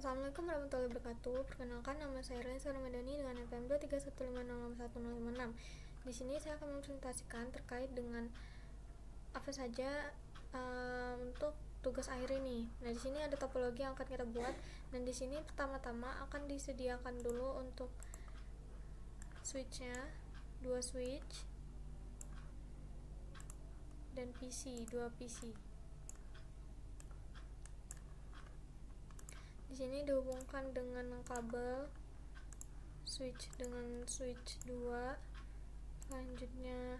Assalamualaikum warahmatullahi wabarakatuh. Perkenalkan, nama saya Raisa Ramadhani dengan NPM 231506106. Di sini saya akan mempresentasikan terkait dengan apa saja untuk tugas akhir ini. Nah, di sini ada topologi yang akan kita buat, dan di sini pertama-tama akan disediakan dulu untuk switchnya, 2 switch dan PC, 2 PC. Di sini dihubungkan dengan kabel switch dengan switch 2, selanjutnya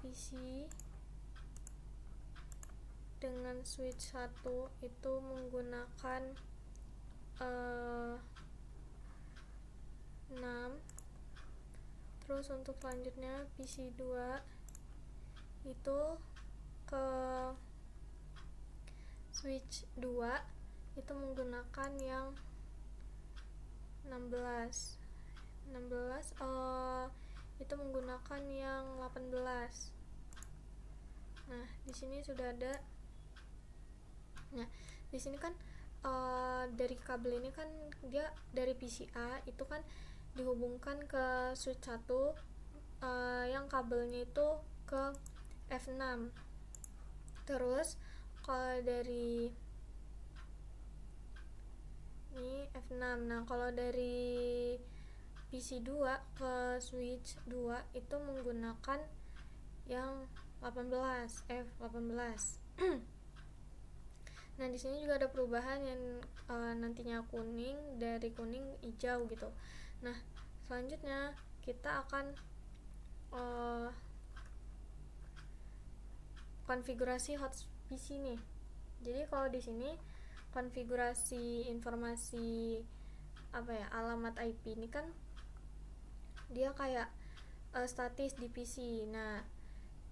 PC dengan switch 1 itu menggunakan 6. Terus untuk selanjutnya PC 2 itu ke switch 2 itu menggunakan yang 16 itu menggunakan yang 18. Nah, di sini sudah ada. Nah, di sini kan dari kabel ini kan dia dari PCA itu kan dihubungkan ke switch 1 yang kabelnya itu ke F6. Terus kalau dari ini F6. Nah, kalau dari PC 2 ke switch 2 itu menggunakan yang 18, F18. Nah, di sini juga ada perubahan yang nantinya kuning, dari kuning hijau gitu. Nah, selanjutnya kita akan konfigurasi hot PC nih. Jadi kalau di sini konfigurasi informasi alamat IP ini kan dia kayak statis di PC. Nah,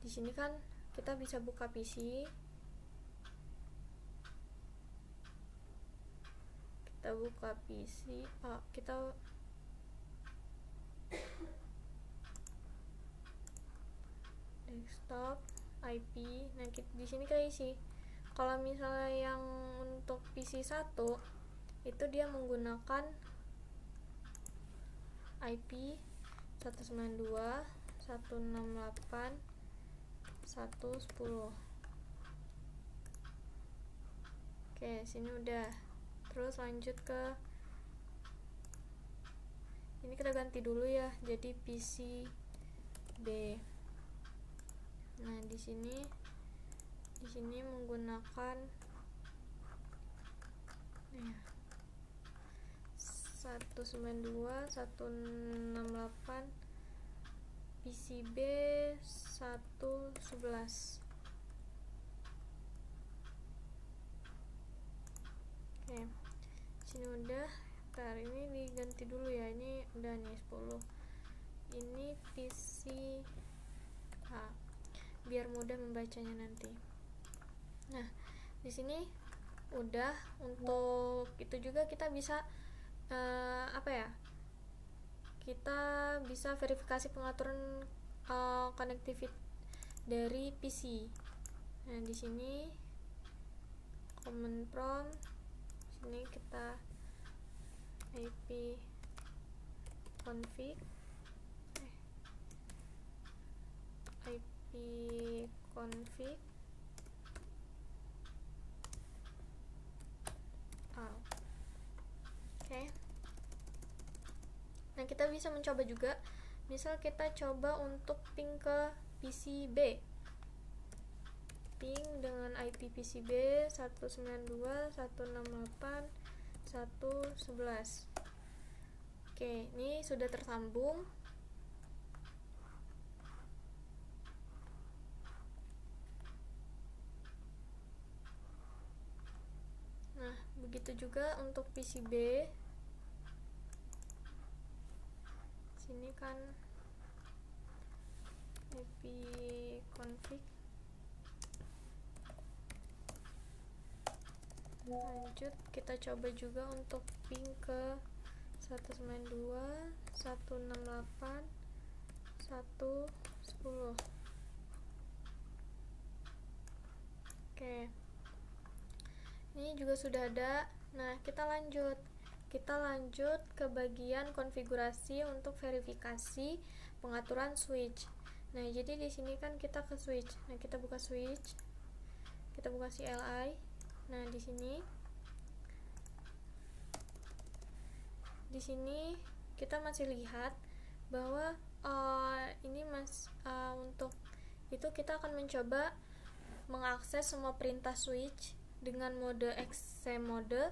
di sini kan kita bisa buka PC, kita desktop IP. Nah, di sini kita isi. Kalau misalnya yang untuk PC 1 itu dia menggunakan IP 192.168.110. Oke, sini udah. Terus lanjut ke ini, kita ganti dulu ya jadi PC B. Nah, di sini menggunakan 192.168, PCB 111. Oke, sini udah. Ntar ini diganti dulu ya, ini udah nih 10. Ini PC A biar mudah membacanya nanti. Nah, di sini udah. Untuk itu juga kita bisa kita bisa verifikasi pengaturan connectivity dari PC. Nah, di sini command prompt, sini kita IP config Oke. Nah, kita bisa mencoba juga. Misal kita coba untuk ping ke PCB. Ping dengan IP PCB 192.168.111. Oke, ini sudah tersambung. Nah, begitu juga untuk PCB. Sini kan IP config. Lanjut, kita coba juga untuk ping ke 192.168.110. Oke, Ini juga sudah ada. Nah, kita lanjut ke bagian konfigurasi untuk verifikasi pengaturan switch. Nah, jadi di sini kan kita ke switch. Nah, kita buka switch. Kita buka CLI. Nah, di sini kita masih lihat bahwa ini untuk itu kita akan mencoba mengakses semua perintah switch dengan mode exe mode.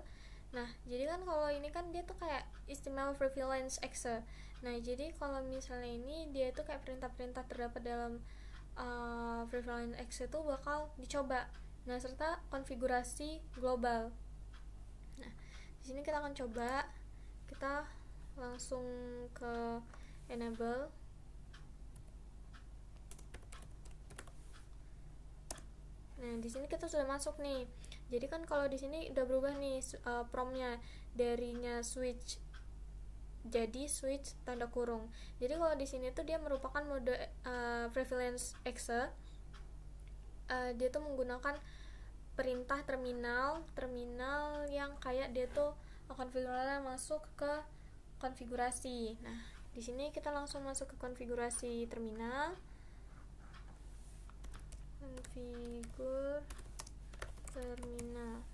Nah, jadi kan kalau ini kan dia tuh kayak istimewa prevalence exe. Nah, jadi kalau misalnya ini dia itu kayak perintah-perintah terdapat dalam prevalence exe itu bakal dicoba. Nah, serta konfigurasi global. Nah, di sini kita akan coba, kita langsung ke enable. Nah, di sini kita sudah masuk nih. Jadi kan kalau di sini udah berubah nih promnya darinya switch jadi switch tanda kurung. Jadi kalau di sini tuh dia merupakan mode prevalence exe. Dia tuh menggunakan perintah terminal yang kayak dia tuh konfigurasinya masuk ke konfigurasi. Nah, di sini kita langsung masuk ke konfigurasi terminal. Konfigur terminal.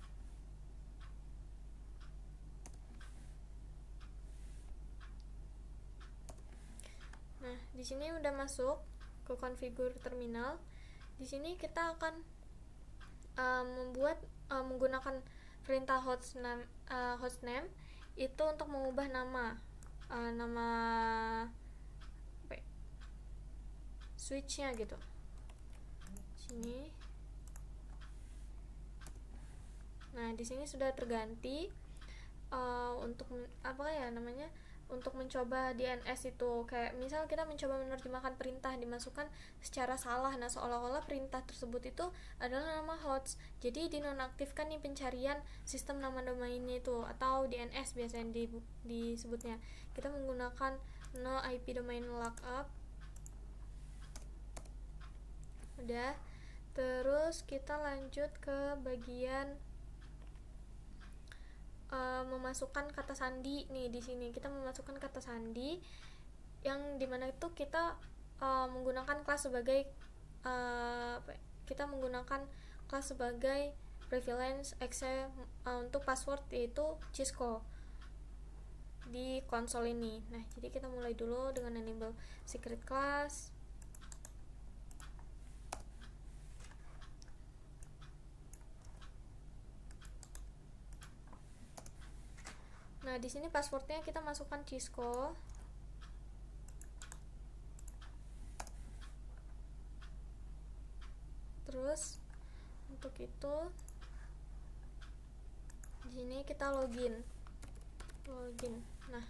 Nah, di sini udah masuk ke konfigur terminal. Di sini kita akan menggunakan perintah hostname itu untuk mengubah nama switchnya gitu. Sini. Nah, di sini sudah terganti untuk untuk mencoba DNS itu, kayak misal kita mencoba menerjemahkan perintah dimasukkan secara salah. Nah, seolah-olah perintah tersebut itu adalah nama host, jadi dinonaktifkan nih pencarian sistem nama domainnya itu, atau DNS biasanya disebutnya. Kita menggunakan no IP domain lookup. Udah, terus kita lanjut ke bagian memasukkan kata sandi. Nih, di sini kita memasukkan kata sandi yang dimana itu kita menggunakan kelas sebagai prevalence exe untuk password, yaitu Cisco di konsol ini. Nah, jadi kita mulai dulu dengan enable secret class. Nah, di sini passwordnya kita masukkan Cisco. Terus untuk itu di sini kita login. Nah,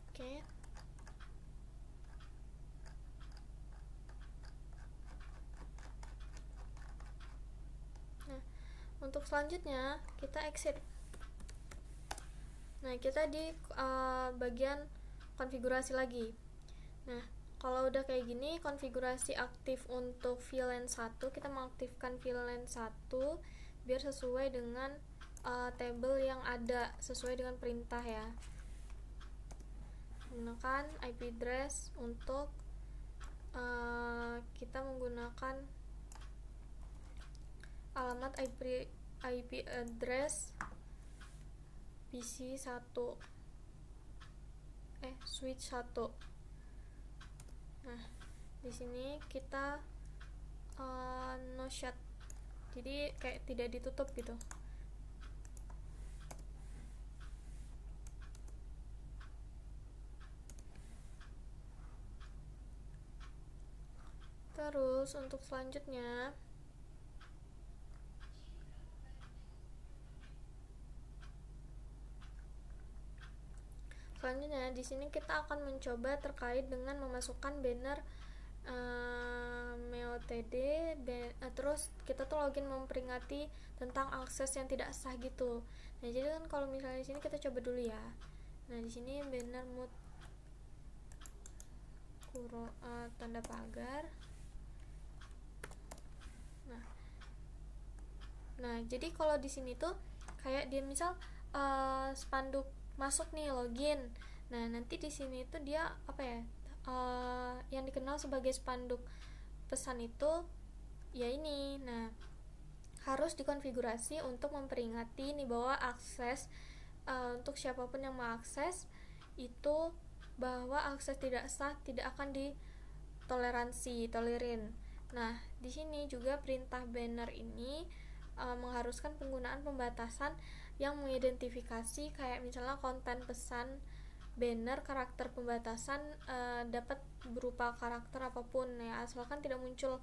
oke. Nah, untuk selanjutnya kita exit. Nah, kita di bagian konfigurasi lagi. Nah, kalau udah kayak gini, konfigurasi aktif untuk VLAN 1, kita mengaktifkan VLAN 1 biar sesuai dengan table yang ada, sesuai dengan perintah ya. Menggunakan IP address untuk kita menggunakan alamat IP address PC 1 switch 1. Nah, di sini kita no shut, jadi kayak tidak ditutup gitu. Terus untuk selanjutnya di sini kita akan mencoba terkait dengan memasukkan banner MEOTD, terus kita tuh login memperingati tentang akses yang tidak sah gitu. Nah, jadi kan kalau misalnya di sini kita coba dulu ya. Nah, di sini banner mood tanda pagar. Nah, jadi kalau di sini tuh kayak dia misal spanduk masuk nih, login. Nah, nanti di sini tuh dia apa ya? Yang dikenal sebagai spanduk pesan itu ya ini. Nah, harus dikonfigurasi untuk memperingati nih bahwa akses untuk siapapun yang mengakses itu, bahwa akses tidak sah tidak akan tolerin. Nah, di sini juga perintah banner ini mengharuskan penggunaan pembatasan yang mengidentifikasi kayak misalnya konten pesan banner, karakter pembatasan dapat berupa karakter apapun ya, asalkan tidak muncul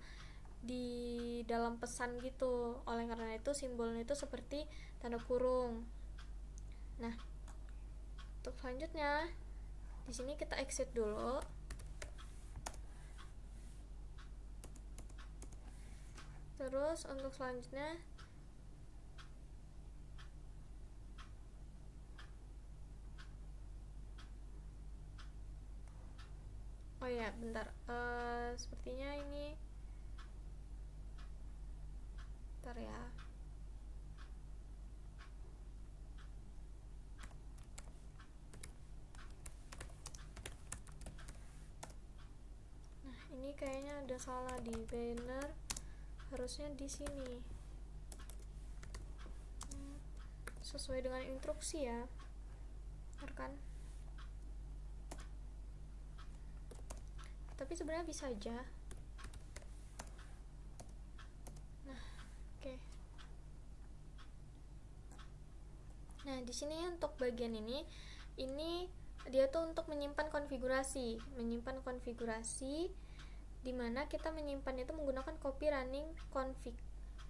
di dalam pesan gitu. Oleh karena itu simbolnya itu seperti tanda kurung. Nah, untuk selanjutnya di sini kita exit dulu. Terus untuk selanjutnya oh ya bentar, sepertinya ini bentar ya. Nah, ini kayaknya ada salah di banner, harusnya di sini sesuai dengan instruksi ya, benar kan? Tapi sebenarnya bisa aja. Nah, oke. Nah, di sini untuk bagian ini dia tuh untuk menyimpan konfigurasi dimana kita menyimpan itu menggunakan copy running config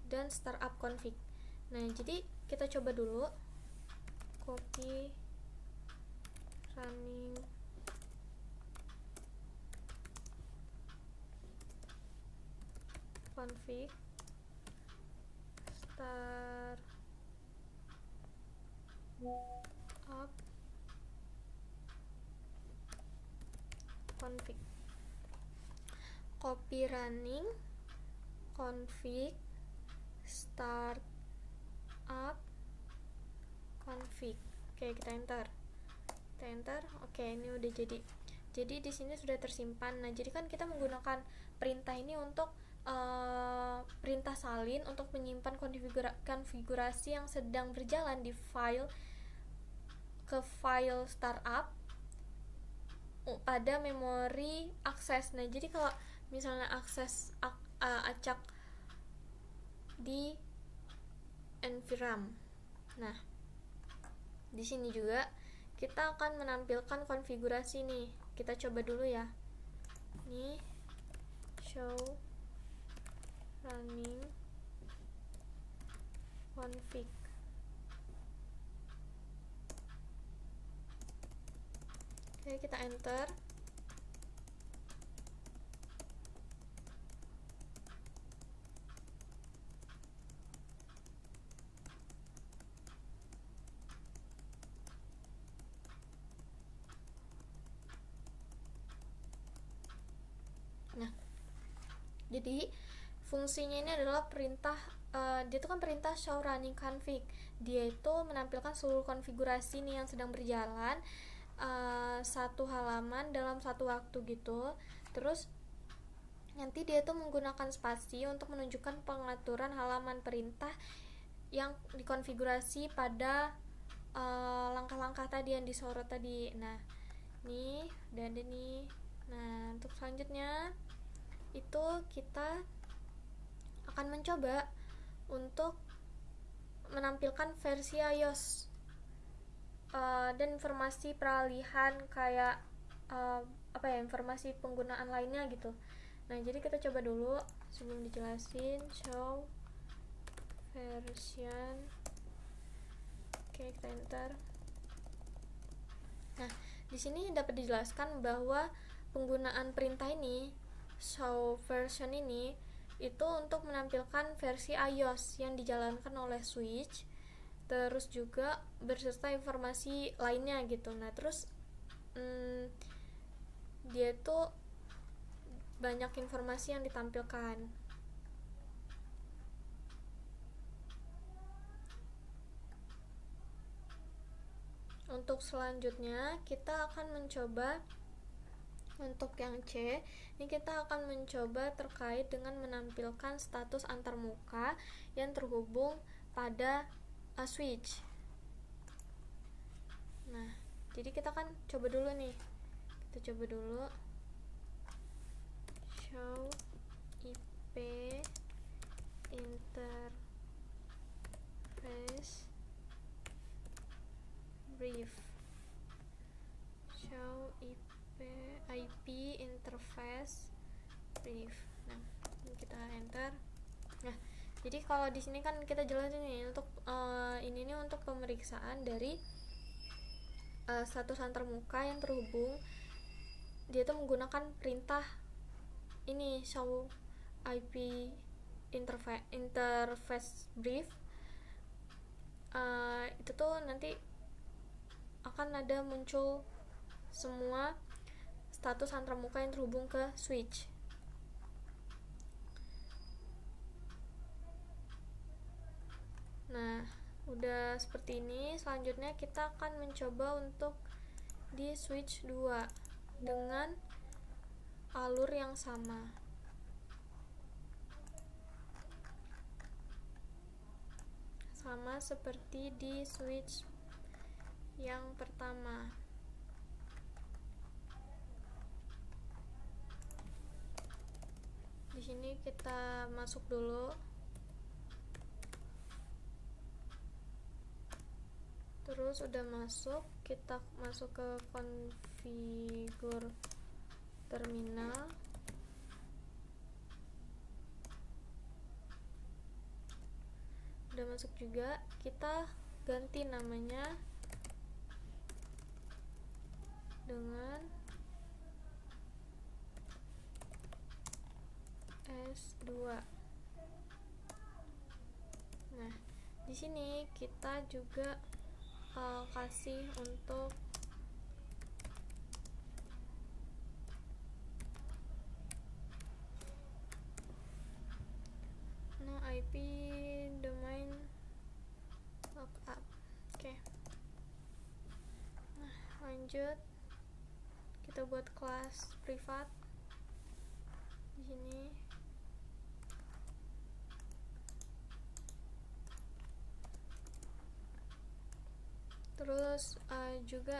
dan startup config. Nah, jadi kita coba dulu copy running config startup config, copy running config startup config. Oke, kita enter. Oke, ini udah jadi di sini sudah tersimpan. Nah, jadi kan kita menggunakan perintah ini untuk perintah salin untuk menyimpan konfigurasi yang sedang berjalan di file ke file startup pada memori akses. Nah, jadi kalau misalnya akses acak di environment. Nah, di sini juga kita akan menampilkan konfigurasi nih. Kita coba dulu ya. Nih, show running config. Oke, kita enter. Nah, jadi fungsinya ini adalah perintah dia itu kan perintah show running config. Dia itu menampilkan seluruh konfigurasi nih yang sedang berjalan satu halaman dalam satu waktu gitu. Terus nanti dia itu menggunakan spasi untuk menunjukkan pengaturan halaman perintah yang dikonfigurasi pada langkah-langkah tadi yang disorot tadi. Nah, nih udah ada nih. Nah, untuk selanjutnya itu kita akan mencoba untuk menampilkan versi iOS dan informasi peralihan kayak informasi penggunaan lainnya gitu. Nah, jadi kita coba dulu sebelum dijelasin show version. Oke, kita enter. Nah, di sini dapat dijelaskan bahwa penggunaan perintah ini show version ini itu untuk menampilkan versi iOS yang dijalankan oleh switch, terus juga berserta informasi lainnya gitu. Nah, terus dia tuh banyak informasi yang ditampilkan. untuk selanjutnya kita akan mencoba untuk yang C, ini kita akan mencoba terkait dengan menampilkan status antarmuka yang terhubung pada switch. Nah, jadi kita kan coba dulu nih. Kita coba dulu show IP interface brief. Show IP interface brief. Nah, ini kita enter. Nah, jadi kalau di sini kan kita jelasin nih untuk ini nih untuk pemeriksaan dari status antarmuka yang terhubung. Dia tuh menggunakan perintah ini show IP interface brief. Itu tuh nanti akan ada muncul semua status antarmuka yang terhubung ke switch. Nah, udah seperti ini. Selanjutnya kita akan mencoba untuk di switch 2 dengan alur yang sama. Sama seperti di switch yang pertama. Di sini kita masuk dulu. Terus udah masuk, kita masuk ke konfigur terminal. Udah masuk juga, kita ganti namanya dengan S2. Nah, di sini kita juga kasih untuk no IP domain lookup. Oke. Nah, lanjut kita buat kelas privat di sini. Terus juga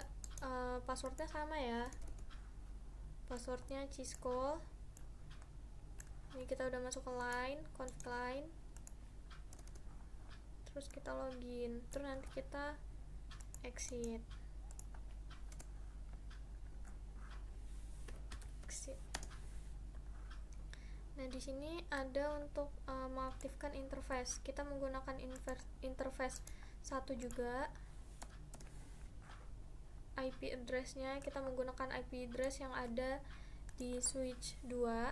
passwordnya sama ya, passwordnya Cisco. Ini kita udah masuk ke line, config line. Terus kita login, terus nanti kita exit. Nah, di sini ada untuk mengaktifkan interface. Kita menggunakan interface 1 juga. IP address-nya kita menggunakan IP address yang ada di switch 2.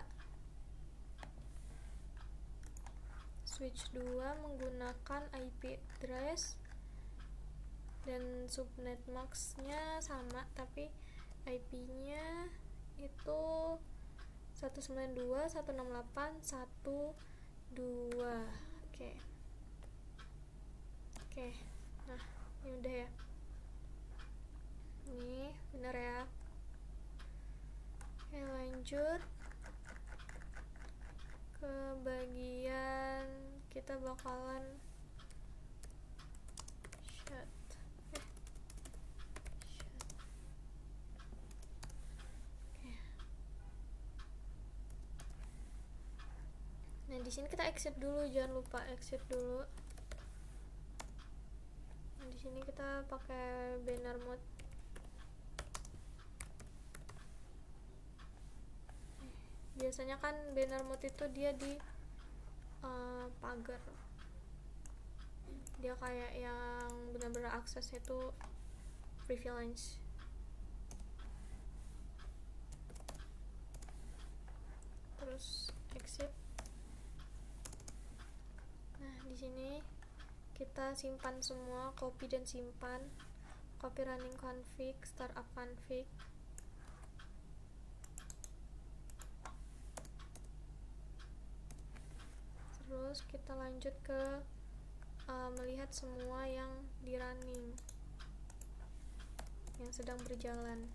Switch 2 menggunakan IP address dan subnet max-nya sama, tapi IP-nya itu 192.168.1.2. Oke. Nah, ini udah ya. Ini bener ya. Oke, lanjut ke bagian kita bakalan shut. Nah, di sini kita exit dulu, jangan lupa exit dulu. Nah, di sini kita pakai banner mode. Biasanya kan banner mode itu dia di pagar. Dia kayak yang benar-benar akses itu privilege. Terus exit. Nah, di sini kita simpan semua, copy dan simpan. Copy running config, startup config. Terus kita lanjut ke melihat semua yang di running. yang sedang berjalan.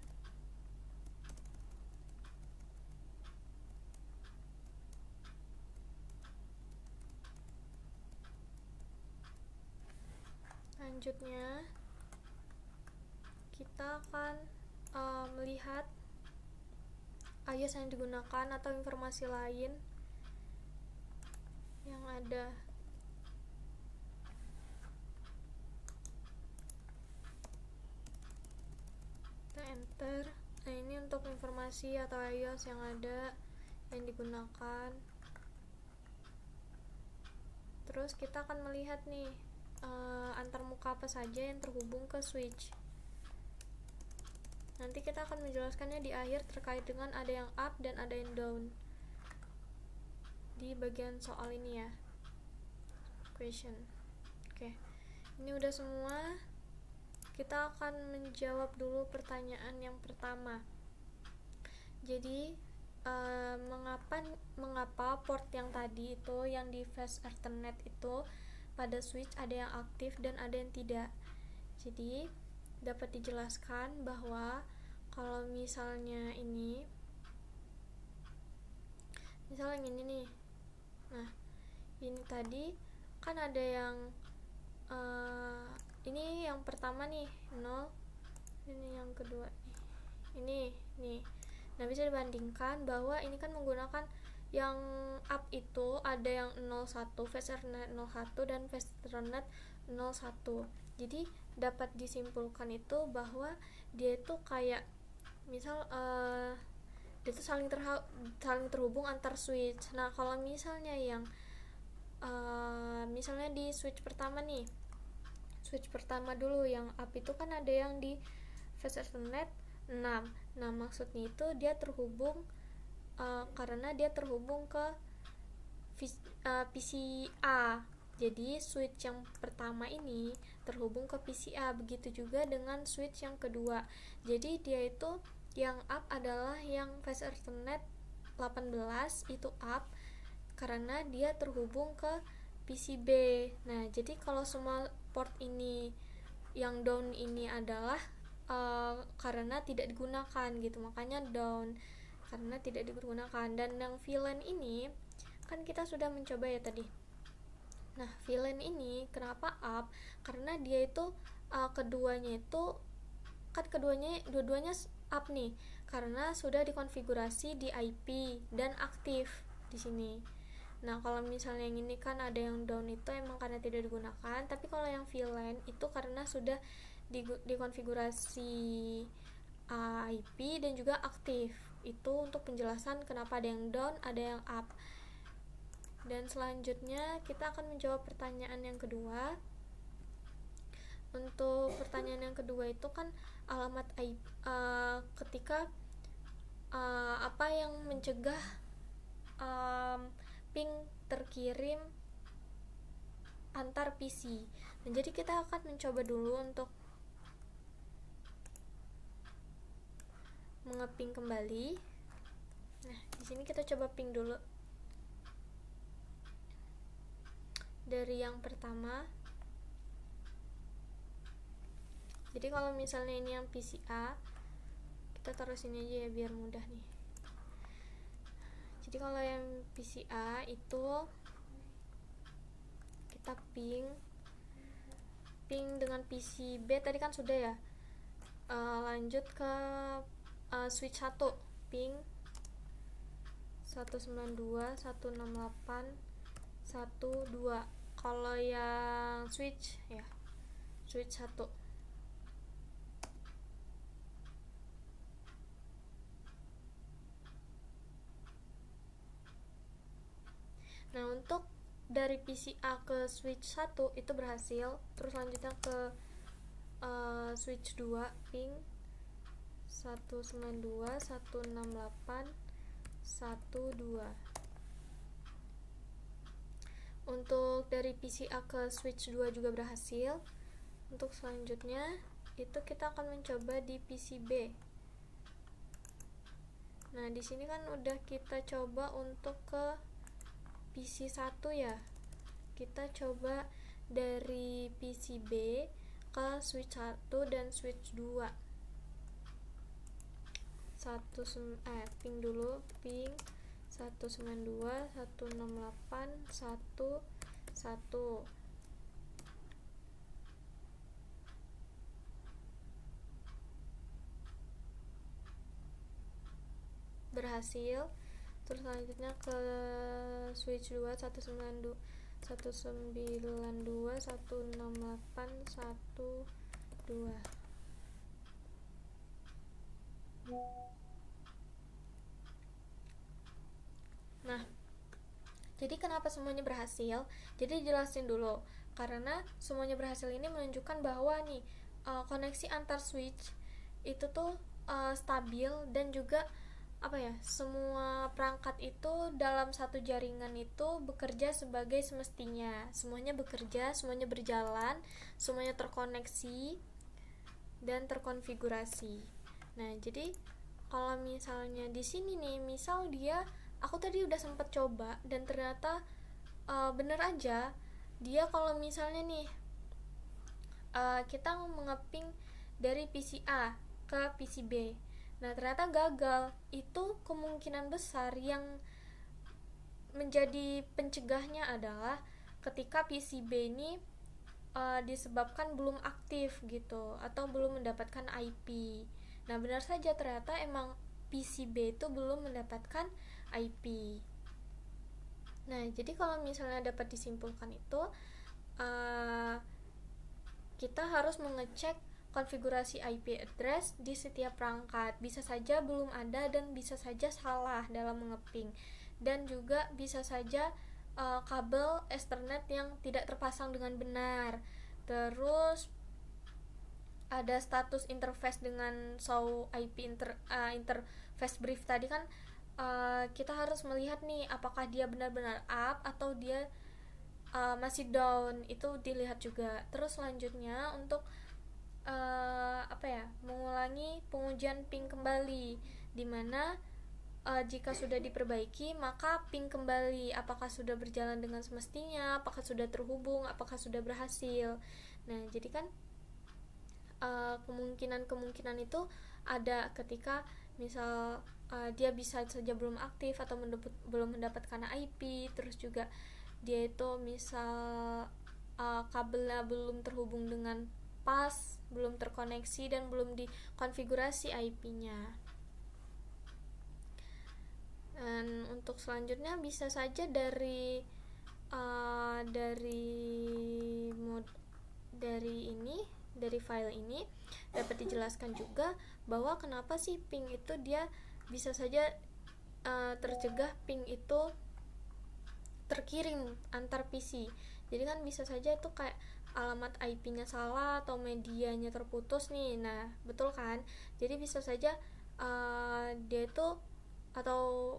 Selanjutnya kita akan melihat IOS yang digunakan atau informasi lain yang ada. Kita enter. Nah, ini untuk informasi atau IOS yang ada yang digunakan. Terus kita akan melihat nih antarmuka apa saja yang terhubung ke switch. Nanti kita akan menjelaskannya di akhir terkait dengan ada yang up dan ada yang down di bagian soal ini ya, question. Oke, ini udah semua. Kita akan menjawab dulu pertanyaan yang pertama. Jadi mengapa port yang tadi itu yang di fast Ethernet itu pada switch ada yang aktif dan ada yang tidak. Jadi dapat dijelaskan bahwa kalau misalnya ini nih, nah ini tadi kan ada yang ini yang pertama nih 0, ini yang kedua nih, ini nah bisa dibandingkan bahwa ini kan menggunakan yang up itu ada yang 01 fast Ethernet 01 dan fast Ethernet 01. Jadi dapat disimpulkan itu bahwa dia itu kayak misal dia itu saling terhubung antar switch. Nah kalau misalnya yang misalnya di switch pertama nih, switch pertama dulu yang up itu kan ada yang di fast Ethernet 6. Nah maksudnya itu dia terhubung karena dia terhubung ke PCA. Jadi switch yang pertama ini terhubung ke PCA, begitu juga dengan switch yang kedua. Jadi dia itu yang up adalah yang fast Ethernet 18 itu up karena dia terhubung ke PCB. Nah, jadi kalau semua port ini yang down ini adalah karena tidak digunakan gitu, makanya down karena tidak digunakan. Dan yang VLAN ini kan kita sudah mencoba ya tadi. Nah, VLAN ini kenapa up? Karena dia itu keduanya itu kan dua-duanya up nih karena sudah dikonfigurasi di IP dan aktif di sini. Nah, kalau misalnya yang ini kan ada yang down itu emang karena tidak digunakan, tapi kalau yang VLAN itu karena sudah dikonfigurasi IP dan juga aktif. Itu untuk penjelasan kenapa ada yang down, ada yang up. Dan selanjutnya kita akan menjawab pertanyaan yang kedua. Untuk pertanyaan yang kedua itu kan alamat IP ketika apa yang mencegah ping terkirim antar PC. Nah, jadi kita akan mencoba dulu untuk mengeping kembali. Nah, di sini kita coba ping dulu. Dari yang pertama. Jadi kalau misalnya ini yang PCA, kita taruh sini aja ya biar mudah nih. Jadi kalau yang PCA itu kita ping dengan PCB tadi kan sudah ya. Lanjut ke switch 1, ping 192.168.1.2. Kalau yang switch 1. Nah, untuk dari PCA ke switch 1 itu berhasil. Terus lanjutnya ke switch 2, ping 192.168.1.2. Untuk dari PCA ke switch 2 juga berhasil. Untuk selanjutnya itu kita akan mencoba di PCB. Nah, di sini kan udah kita coba untuk ke PC1 ya. Kita coba dari PCB ke switch 1 dan switch 2. ping dulu, ping 192.168.1.1. berhasil. Terus selanjutnya ke switch 2 192.168.1.2. Nah, jadi kenapa semuanya berhasil? Jadi jelasin dulu. Karena semuanya berhasil ini menunjukkan bahwa nih koneksi antar switch itu tuh stabil, dan juga semua perangkat itu dalam satu jaringan itu bekerja sebagai semestinya. Semuanya bekerja, semuanya berjalan, semuanya terkoneksi dan terkonfigurasi. Nah, jadi kalau misalnya di sini nih, misal aku tadi udah sempet coba dan ternyata bener aja dia kalau misalnya nih kita mengeping dari PC A ke PC B, nah ternyata gagal. Itu kemungkinan besar yang menjadi pencegahnya adalah ketika PC B ini disebabkan belum aktif gitu, atau belum mendapatkan IP. Nah benar saja, ternyata emang PC B itu belum mendapatkan IP. Nah jadi kalau misalnya dapat disimpulkan itu kita harus mengecek konfigurasi IP address di setiap perangkat. Bisa saja belum ada dan bisa saja salah dalam mengeping, dan juga bisa saja kabel Ethernet yang tidak terpasang dengan benar. Terus ada status interface dengan show IP interface brief tadi kan, kita harus melihat nih apakah dia benar-benar up atau dia masih down, itu dilihat juga. Terus selanjutnya untuk mengulangi pengujian ping kembali, dimana jika sudah diperbaiki maka ping kembali apakah sudah berjalan dengan semestinya, apakah sudah terhubung, apakah sudah berhasil. Nah jadi kan kemungkinan itu ada ketika misal dia bisa saja belum aktif atau belum mendapatkan IP. Terus juga dia itu misal kabelnya belum terhubung dengan pas, belum terkoneksi, dan belum dikonfigurasi IP-nya. Dan untuk selanjutnya bisa saja dari file ini dapat dijelaskan juga bahwa kenapa sih ping itu dia bisa saja tercegah ping itu terkirim antar PC. Jadi kan bisa saja itu kayak alamat IP-nya salah atau medianya terputus nih. Nah, betul kan? Jadi bisa saja dia itu atau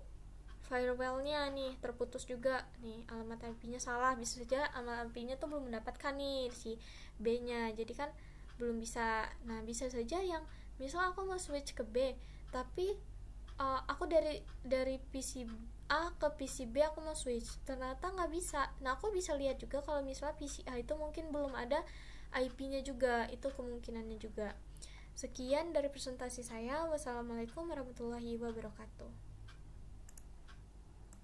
firewall-nya nih terputus juga nih, alamat IP-nya salah. Bisa saja alamat IP-nya tuh belum mendapatkan nih si B-nya. Jadi kan belum bisa. Nah, bisa saja yang misal aku mau switch ke B, tapi aku dari PC A ke PC B aku mau switch, ternyata nggak bisa. Nah aku bisa lihat juga kalau misalnya PC A itu mungkin belum ada IP-nya juga, itu kemungkinannya juga. Sekian dari presentasi saya. Wassalamualaikum warahmatullahi wabarakatuh.